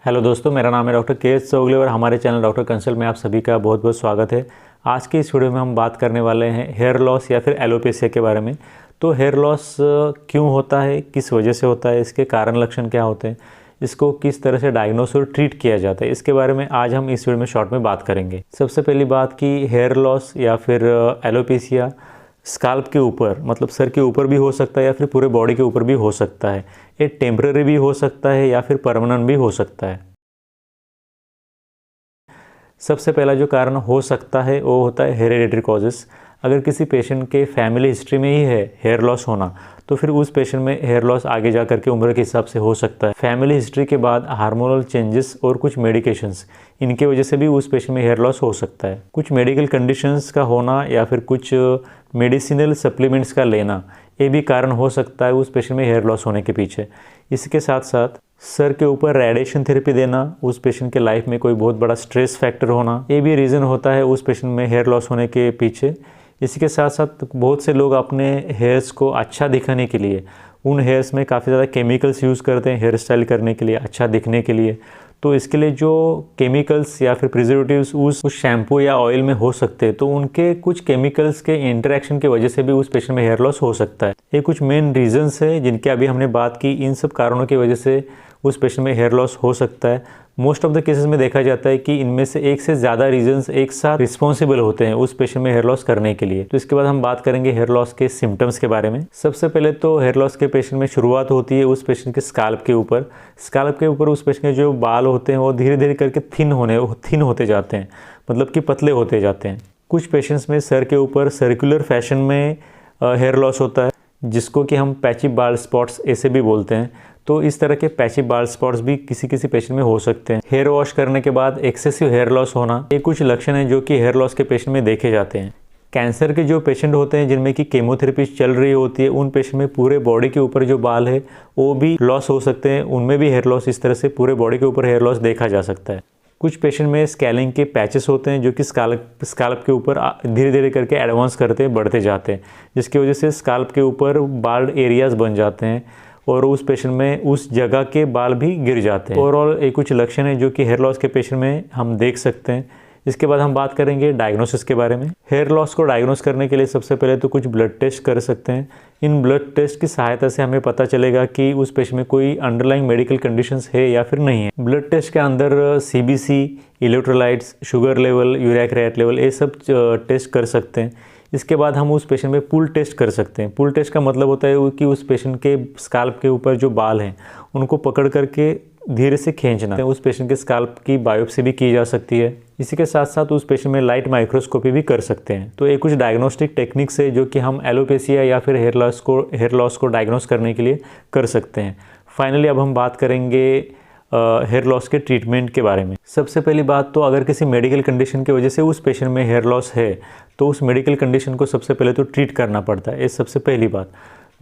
Hello दोस्तों, मेरा नाम है डॉक्टर के एस चौगले और हमारे चैनल डॉक्टर कंसल्ट में आप सभी का बहुत बहुत स्वागत है। आज के इस वीडियो में हम बात करने वाले हैं हेयर लॉस या फिर एलोपेशिया के बारे में। तो हेयर लॉस क्यों होता है, किस वजह से होता है, इसके कारण लक्षण क्या होते हैं, इसको किस तरह से डायग्नोस और ट्रीट किया जाता है, इसके बारे में आज हम इस वीडियो में शॉर्ट में बात करेंगे। सबसे पहली बात कि हेयर लॉस या फिर एलोपेशिया स्काल्प के ऊपर मतलब सर के ऊपर भी हो सकता है या फिर पूरे बॉडी के ऊपर भी हो सकता है। ये टेम्पररी भी हो सकता है या फिर परमानेंट भी हो सकता है। सबसे पहला जो कारण हो सकता है वो होता है हेरेडिटरी कॉजेस। अगर किसी पेशेंट के फैमिली हिस्ट्री में ही है हेयर लॉस होना, तो फिर उस पेशेंट में हेयर लॉस आगे जा करके उम्र के हिसाब से हो सकता है। फैमिली हिस्ट्री के बाद हार्मोनल चेंजेस और कुछ मेडिकेशंस, इनके वजह से भी उस पेशेंट में हेयर लॉस हो सकता है। कुछ मेडिकल कंडीशंस का होना या फिर कुछ मेडिसिनल सप्लीमेंट्स का लेना, ये भी कारण हो सकता है उस पेशेंट में हेयर लॉस होने के पीछे। इसके साथ साथ सर के ऊपर रेडिएशन थेरेपी देना, उस पेशेंट के लाइफ में कोई बहुत बड़ा स्ट्रेस फैक्टर होना, ये भी रीज़न होता है उस पेशेंट में हेयर लॉस होने के पीछे। इसी के साथ साथ बहुत से लोग अपने हेयर्स को अच्छा दिखाने के लिए उन हेयर्स में काफ़ी ज़्यादा केमिकल्स यूज़ करते हैं हेयर स्टाइल करने के लिए, अच्छा दिखने के लिए। तो इसके लिए जो केमिकल्स या फिर प्रिजर्वेटिव्स उस शैम्पू या ऑयल में हो सकते हैं, तो उनके कुछ केमिकल्स के इंटरेक्शन की वजह से भी उस पेशेंट में हेयर लॉस हो सकता है। ये कुछ मेन रीजंस है जिनके अभी हमने बात की। इन सब कारणों की वजह से उस पेशेंट में हेयर लॉस हो सकता है। मोस्ट ऑफ द केसेस में देखा जाता है कि इनमें से एक से ज़्यादा रीजंस एक साथ रिस्पॉन्सिबल होते हैं उस पेशेंट में हेयर लॉस करने के लिए। तो इसके बाद हम बात करेंगे हेयर लॉस के सिम्टम्स के बारे में। सबसे पहले तो हेयर लॉस के पेशेंट में शुरुआत होती है उस पेशेंट के स्काल्प के ऊपर। स्काल्प के ऊपर उस पेशेंट के जो बाल होते हैं वो धीरे धीरे करके थिन होते जाते हैं, मतलब कि पतले होते जाते हैं। कुछ पेशेंट्स में सर के ऊपर सर्कुलर फैशन में हेयर लॉस होता है, जिसको कि हम पैची बाल स्पॉट्स ऐसे भी बोलते हैं। तो इस तरह के पैची बाल स्पॉट्स भी किसी किसी पेशेंट में हो सकते हैं। हेयर वॉश करने के बाद एक्सेसिव हेयर लॉस होना, ये कुछ लक्षण हैं जो कि हेयर लॉस के पेशेंट में देखे जाते हैं। कैंसर के जो पेशेंट होते हैं जिनमें कि केमोथेरेपी चल रही होती है, उन पेशेंट में पूरे बॉडी के ऊपर जो बाल है वो भी लॉस हो सकते हैं, उनमें भी हेयर लॉस इस तरह से पूरे बॉडी के ऊपर हेयर लॉस देखा जा सकता है। कुछ पेशेंट में स्कैलिंग के पैचेस होते हैं जो कि स्काल्प के ऊपर धीरे धीरे करके एडवांस करते बढ़ते जाते हैं, जिसकी वजह से स्काल्प के ऊपर बाल्ड एरियाज बन जाते हैं और उस पेशेंट में उस जगह के बाल भी गिर जाते हैं। ओवरऑल ये कुछ लक्षण है जो कि हेयर लॉस के पेशेंट में हम देख सकते हैं। इसके बाद हम बात करेंगे डायग्नोसिस के बारे में। हेयर लॉस को डायग्नोस करने के लिए सबसे पहले तो कुछ ब्लड टेस्ट कर सकते हैं। इन ब्लड टेस्ट की सहायता से हमें पता चलेगा कि उस पेशेंट में कोई अंडरलाइंग मेडिकल कंडीशंस है या फिर नहीं है। ब्लड टेस्ट के अंदर CBC, electrolytes, sugar level, urea create level, ये सब टेस्ट कर सकते हैं। इसके बाद हम उस पेशेंट में पुल टेस्ट कर सकते हैं। पुल टेस्ट का मतलब होता है कि उस पेशेंट के स्काल्प के ऊपर जो बाल हैं उनको पकड़ करके धीरे से खींचना। उस पेशेंट के स्काल्प की बायोप्सी भी की जा सकती है। इसी के साथ साथ उस पेशेंट में लाइट माइक्रोस्कोपी भी कर सकते हैं। तो ये कुछ डायग्नोस्टिक टेक्निक्स है जो कि हम एलोपेशिया या फिर हेयर लॉस को डायग्नोस करने के लिए कर सकते हैं। फाइनली अब हम बात करेंगे हेयर लॉस के ट्रीटमेंट के बारे में। सबसे पहली बात तो अगर किसी मेडिकल कंडीशन की वजह से उस पेशेंट में हेयर लॉस है, तो उस मेडिकल कंडीशन को सबसे पहले तो ट्रीट करना पड़ता है, ये सबसे पहली बात।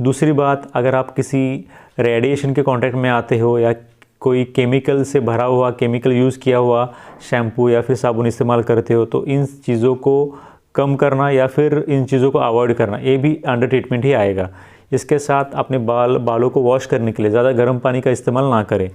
दूसरी बात, अगर आप किसी रेडिएशन के कांटेक्ट में आते हो या कोई केमिकल से भरा हुआ, केमिकल यूज़ किया हुआ शैम्पू या फिर साबुन इस्तेमाल करते हो, तो इन चीज़ों को कम करना या फिर इन चीज़ों को अवॉइड करना, ये भी अंडर ट्रीटमेंट ही आएगा। इसके साथ अपने बालों को वॉश करने के लिए ज़्यादा गर्म पानी का इस्तेमाल ना करें।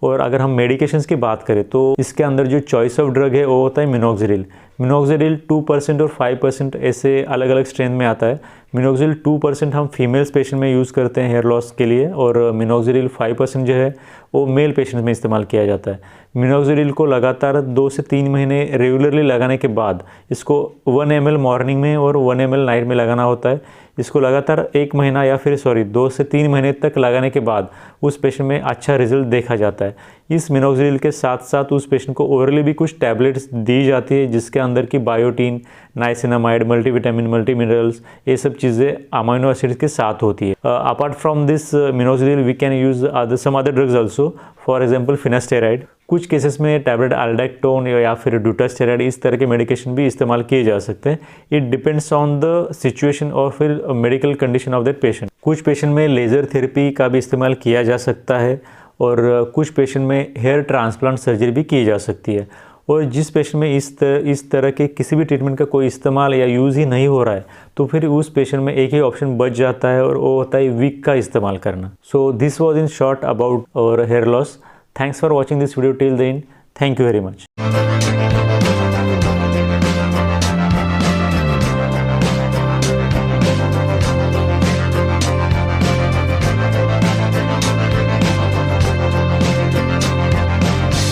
और अगर हम मेडिकेशंस की बात करें तो इसके अंदर जो चॉइस ऑफ ड्रग है वो होता है मिनोक्सिडिल। मिनोक्सिडिल 2% और 5% ऐसे अलग अलग स्ट्रेन में आता है। मिनोक्सिडिल 2% हम फीमेल्स पेशेंट में यूज़ करते हैं हेयर लॉस के लिए, और मिनोक्सिडिल 5% जो है वो मेल पेशेंट में इस्तेमाल किया जाता है। मिनोक्सिडिल को लगातार 2 से 3 महीने रेगुलरली लगाने के बाद इसको 1 ml मॉर्निंग में और 1 ml नाइट में लगाना होता है। इसको लगातार 2 से 3 महीने तक लगाने के बाद उस पेशेंट में अच्छा रिजल्ट देखा जाता है। इस मिनोक्सिडिल के साथ साथ उस पेशेंट को ओरली भी कुछ टैबलेट्स दी जाती है, जिसके अंदर की biotin, niacinamide, multivitamin, multi minerals, ये सब चीज़ें अमाइनो एसिड्स के साथ होती है। Apart from this minoxidil we can use some other drugs also, for example finasteride. कुछ केसेस में टैबलेट अल्डेक्टोन या फिर ड्यूटास्टेराइड, इस तरह के मेडिकेशन भी इस्तेमाल किए जा सकते हैं। It depends on the situation और फिर medical condition of that patient. कुछ पेशेंट में लेज़र थेरेपी का भी इस्तेमाल किया जा सकता है और कुछ पेशेंट में हेयर ट्रांसप्लांट सर्जरी भी की जा सकती है। और जिस पेशेंट में इस तरह के किसी भी ट्रीटमेंट का कोई इस्तेमाल या यूज़ ही नहीं हो रहा है, तो फिर उस पेशेंट में एक ही ऑप्शन बच जाता है और वो होता है विग का इस्तेमाल करना। So this was in short about और hair loss. Thanks for watching this video till the end. Thank you very much.